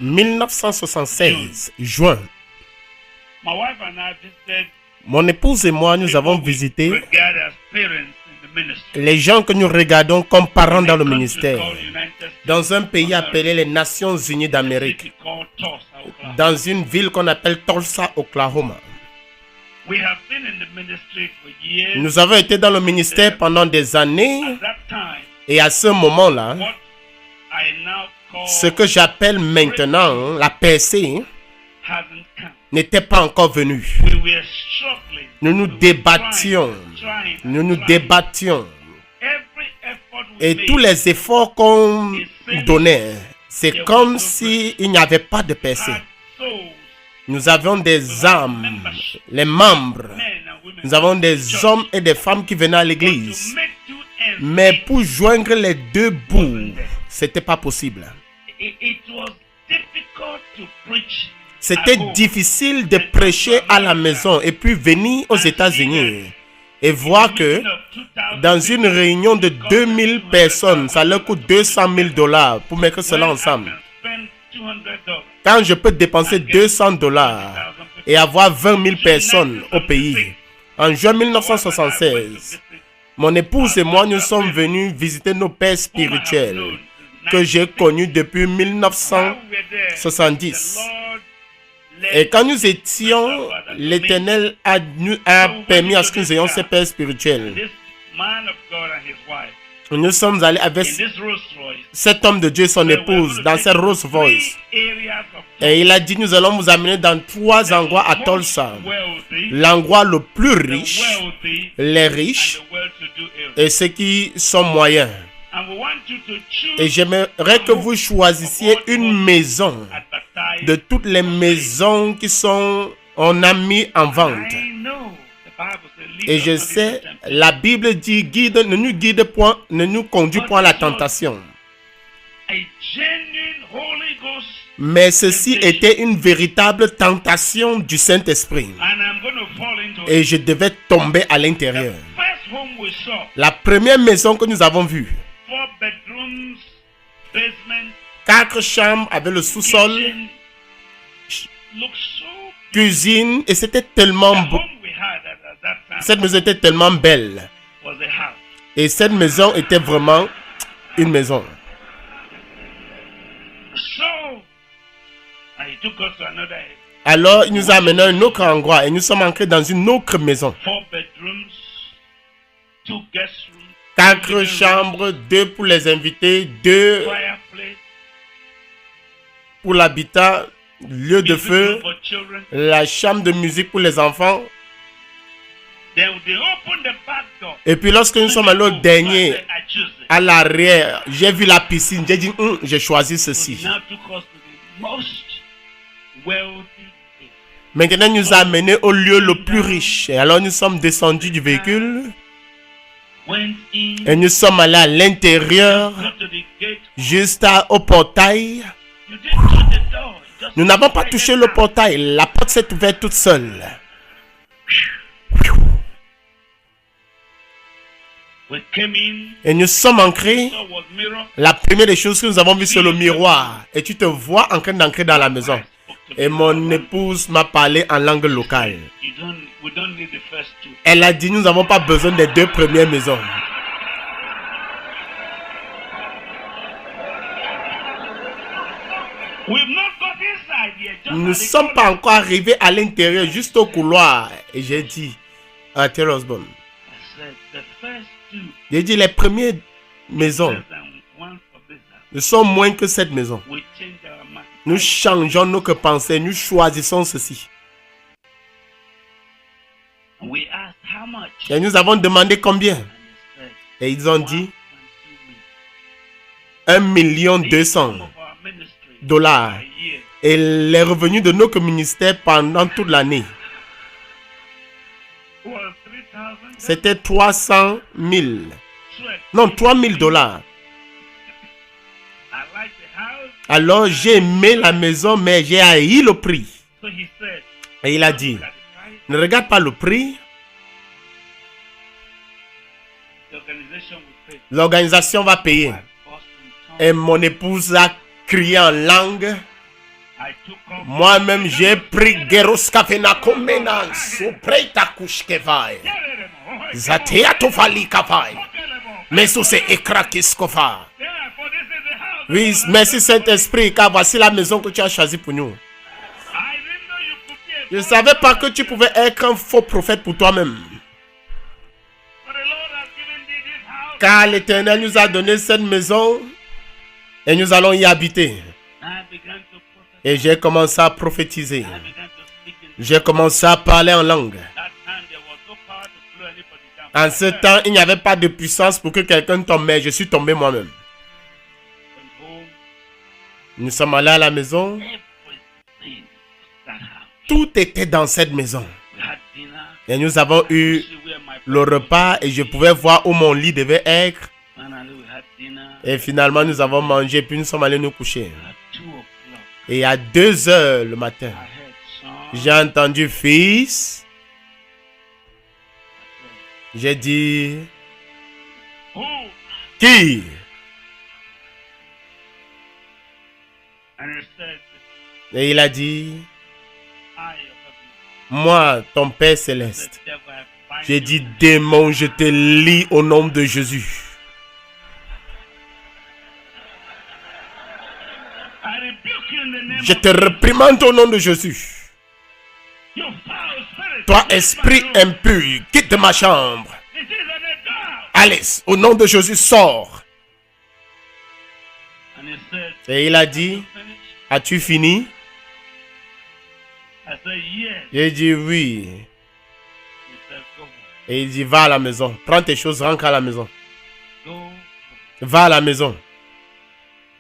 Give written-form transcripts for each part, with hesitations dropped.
1976, juin. My wife and I visited Mon épouse et moi, nous avons visité regard as parents in the ministry. les gens que nous regardons comme parents dans le Country ministère. called United States, Dans un pays appelé les Nations Unies d'Amérique. city called Tulsa, Oklahoma. Dans une ville qu'on appelle Tulsa, Oklahoma. We have been in the ministry for years. Nous avons été dans le ministère pendant des années. At that time, Et à ce moment-là, what I now call ce que j'appelle maintenant la percée hasn't come. n'était pas encore venu. We were struggling. Nous nous débattions. Trying. Nous nous débattions. Every effort we Et made tous les efforts qu'on donnait, c'est comme s'il n'y avait pas de percée. had souls, Nous avions des âmes, les membres. men and women. Nous avons des hommes et des femmes qui venaient à l'église. To make two ends Mais meet, pour joindre les deux bouts, c'était pas possible. it was difficult to preach. C'était at home. difficile de prêcher à la maison et puis venir aux États-Unis et voir que dans une réunion de 2000 personnes, ça leur coûte $200,000 pour mettre cela ensemble. Quand je peux dépenser $200 et avoir 20 000 personnes au pays, en juin 1976, mon épouse et moi, nous sommes venus visiter nos pères spirituels que j'ai connus depuis 1970. Et quand nous étions, l'Éternel nous a permis à ce que nous ayons ces pères spirituels. Nous sommes allés avec cet homme de Dieu et son épouse dans cette Rolls Royce. Et il a dit, nous allons vous amener dans 3 endroits à Tulsa. L'endroit le plus riche, les riches et ceux qui sont moyens. Et j'aimerais que vous choisissiez une maison de toutes les maisons qui sont, on a mis en vente. Et je sais, la Bible dit, guide, ne nous guide point, ne nous conduit point à la tentation. Mais ceci était une véritable tentation du Saint-Esprit. Et je devais tomber à l'intérieur. La première maison que nous avons vue, 4 chambres avec le sous-sol, cuisine, et c'était tellement beau. Cette maison était tellement belle. Et cette maison était vraiment une maison. Alors, il nous a amené à un autre endroit et nous sommes entrés dans une autre maison. 4 chambres, 2 pour les invités, 2 pour l'habitat, lieu de feu, la chambre de musique pour les enfants. Et puis lorsque nous sommes allés au dernier, à l'arrière, j'ai vu la piscine, j'ai dit, j'ai choisi ceci. Maintenant, il nous a amenés au lieu le plus riche. Et alors nous sommes descendus du véhicule et nous sommes allés à l'intérieur, juste au portail. Nous n'avons pas touché le portail, la porte s'est ouverte toute seule. Et nous sommes entrés. La première des choses que nous avons vues, c'est le miroir. Et tu te vois en train d'entrer dans la maison. Et mon épouse m'a parlé en langue locale. Elle a dit, nous n'avons pas besoin des 2 premières maisons. Nous ne sommes pas encore arrivés à l'intérieur, juste au couloir. Et j'ai dit à Terry Osborne, j'ai dit, les premières maisons ne sont moins que cette maison. Nous changeons nos pensées, nous choisissons ceci. Et nous avons demandé combien. Et ils ont dit 1,200,000 $. Et les revenus de notre ministère pendant toute l'année, c'était 300 000. Non, $3,000. Alors j'ai aimé la maison, mais j'ai haï le prix. Et il a dit, ne regarde pas le prix. L'organisation va payer. Et mon épouse a crié en langue. I took up Moi-même, j'ai pris Geros Kafena Komenan, Sopreta Kushkevai, Zatea Tofali Kafai, Mesose Ekrakiskova. for this is the house. Oui, merci Saint-Esprit, car voici la maison que tu as choisie pour nous. I didn't know you could be a Je ne savais pas que tu pouvais être un faux prophète pour toi-même. but the Lord has given thee this house. Car l'Éternel nous a donné cette maison et nous allons y habiter. I began to prophesy. Et j'ai commencé à prophétiser. I began to speak in J'ai commencé à parler en langue. that time. There was no power to blow anybody down. En ce temps, il n'y avait pas de puissance pour que quelqu'un tombe, mais je suis tombé moi-même. Went home. Nous sommes allés à la maison. Everything was that house. Tout était dans cette maison. We had dinner. Et nous avons eu See where my le repas et je pouvais voir où mon lit devait être. finally we had dinner Et finalement, nous avons mangé puis nous sommes allés nous coucher. at 2 o'clock. Et à 2 heures le matin, I heard song. j'ai entendu fils. J'ai dit, Oh, qui? and it said, Et il a dit, I, your heavenly moi, ton Père Father, céleste. the devil, I bind J'ai you. dit, démon, je te lie au nom de Jésus. I rebuke you in the name Je of te réprimande au nom de Jésus. you foul spirit. Toi, Leave my esprit room. impur, quitte ma chambre. It is an adult. Allez, au nom de Jésus, sors. And he said, Et il a dit, finish? as-tu fini? I said, yes. J'ai dit oui. He said, go home. Et il dit, va à la maison. Prends tes choses, rentre à la maison. Go home. Va à la maison.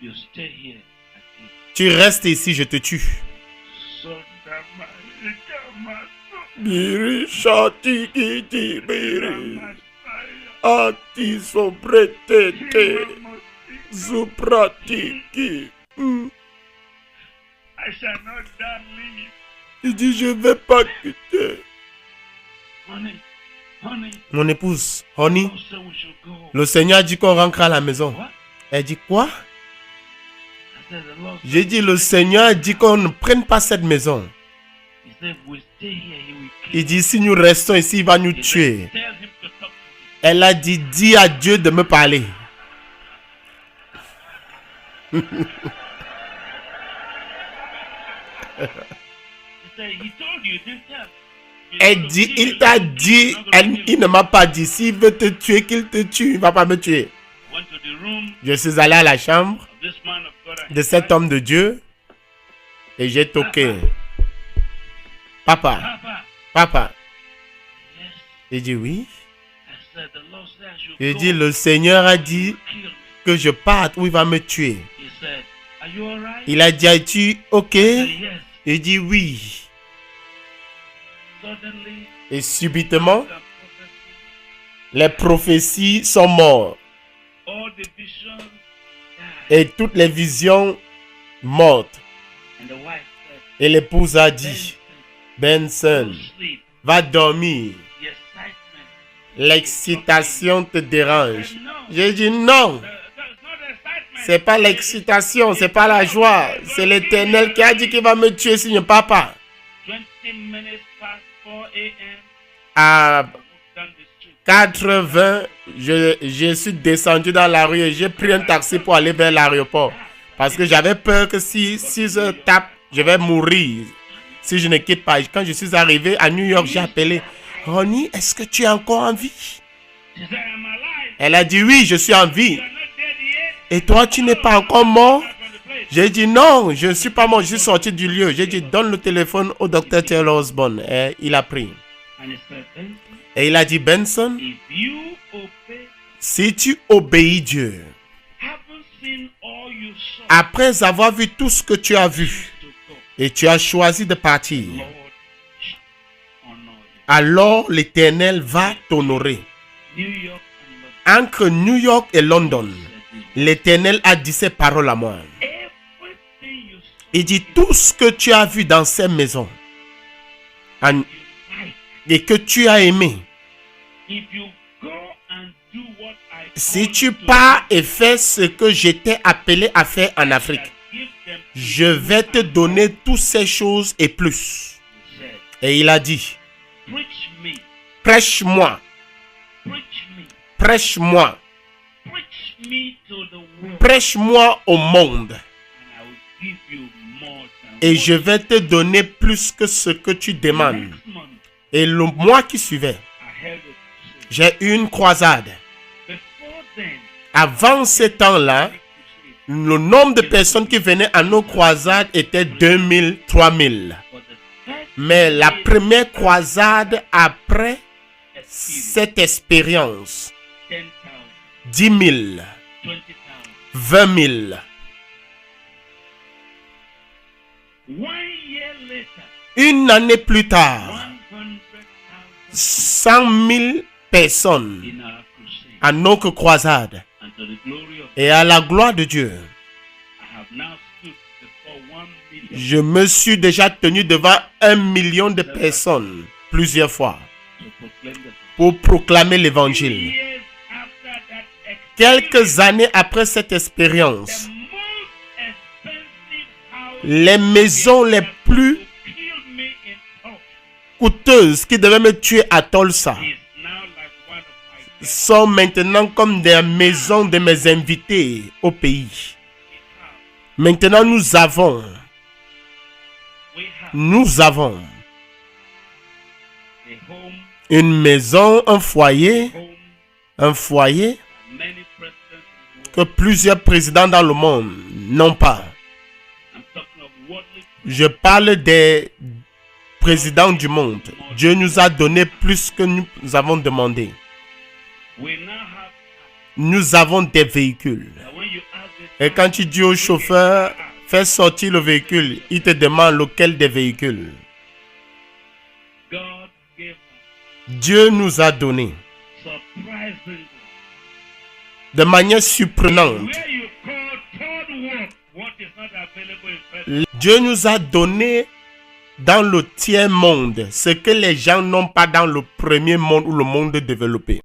You stay here. I think. Tu restes ici, je te tue. So that my Biri shati kiti biri. Anti sobretete. Zupratiki. I shall not dare leave. Il dit, je vais pas quitter. Honey, honey, Mon épouse, honey, God said we should go. le Seigneur a dit qu'on rentre à la maison. What? Elle dit quoi? I said, the Lord said, J'ai dit, le Seigneur a dit qu'on ne prenne pas cette maison. he said, if we stay here, he will kill Il dit, si nous restons ici, il va nous He tuer. said, tell him to talk to me. Elle a dit, dis à Dieu de me parler. He said, he told you, didn't tell. You Elle told dit, him, il t'a dit, not gonna kill il you. ne m'a pas dit, s'il veut te tuer, qu'il te tue, il ne va pas me tuer. Went to the room Je suis allé à la chambre of this man of God and de his cet wife. homme de Dieu et j'ai toqué. Papa, Papa, papa. yes. Il dit oui. I said, the Lord said I should Il go. dit, le Seigneur a dit Kill me. que je parte ou il va me tuer. He said, are you alright? Il a dit, es-tu ok? I said, yes. Il dit oui. Suddenly, Et subitement, the prophecy, les prophéties sont mortes. all the visions died. Et toutes les visions mortes. And the wife said, Et l'épouse a "Benson, dit, Benson, go sleep. va dormir. The excitement. L'excitation te dérange. I said, no. J'ai dit non. That's not excitement. C'est pas l'excitation, c'est pas la joie. C'est l'Éternel qui a dit qu'il va me tuer si je ne pars pas. 20 minutes past 4 a.m. À I walked down the street. 4h20, je suis descendu dans la rue et j'ai pris un taxi pour aller vers l'aéroport. Parce que j'avais peur que si 6 heures tapent, je vais mourir. Si je ne quitte pas. Quand je suis arrivé à New York, j'ai appelé. Ronnie, est-ce que tu es encore en vie? She said, I'm alive. Elle a dit oui, je suis en vie. You're not dead yet. Et toi, tu n'es pas encore mort? Back on the place. J'ai dit non, je ne suis pas mort, je suis sorti du lieu. J'ai dit donne le téléphone au docteur Taylor Osborne. Et il a pris. And he said, Benson, Et il a dit Benson, if you obey, si tu obéis Dieu, haven't seen all you saw, après avoir vu tout ce que tu as vu, to go, et tu as choisi de partir, Lord, honor you. alors l'Éternel va t'honorer. New York and London Entre New York et London, said this. l'Éternel a dit ces paroles à moi. Everything you saw, Il dit tout ce que tu as vu dans ces maisons en- you like. et que tu as aimé, If you go and do what I si called tu you to pars et fais ce que j'étais appelé à faire en Afrique, give je vais te donner toutes ces choses et plus. He said, Et il a dit, preach me, prêche-moi, preach me, prêche-moi, preach me to the world, prêche-moi au monde. and I will give you more than Et what je vais te donner plus que ce que tu demandes. next month Et le mois qui suivait, I held a crusade. j'ai eu une croisade. Before then, Avant ce temps-là, le nombre de personnes qui venaient à nos croisades était 2000, 3000. for the first Mais la première croisade après experience, cette expérience, 10,000, 10 000, 20,000. 20 000. 1 year later, Une année plus tard, 100,000 100 000 personnes in our crusade. à notre croisade. And to the glory of Et à la gloire de Dieu, I have now stood before 1 million je me suis déjà tenu devant 1 million de personnes plusieurs fois to proclaim the pour proclamer l'évangile. years after that experience. Quelques années après cette The expérience, most expensive house les maisons les plus to kill me in Tulsa coûteuses qui devaient me tuer à Tulsa is now like one of my guests. sont maintenant comme des maisons de mes invités au pays. Maintenant, nous avons We have a home, une maison, un foyer many que presidents in the world. plusieurs présidents dans le monde n'ont pas. I'm talking of worldly. Je parle des présidents du monde. Dieu nous a donné plus que nous avons demandé. We now have Nous avons des véhicules. that when you ask the Et quand tu dis au chauffeur, fais sortir le véhicule, il te demande lequel des véhicules. God gave us Dieu nous a donné surprisingly. de manière surprenante. Where you call third world, what is not available in first. Dieu nous a donné dans le tiers monde ce que les gens n'ont pas dans le premier monde ou le monde développé.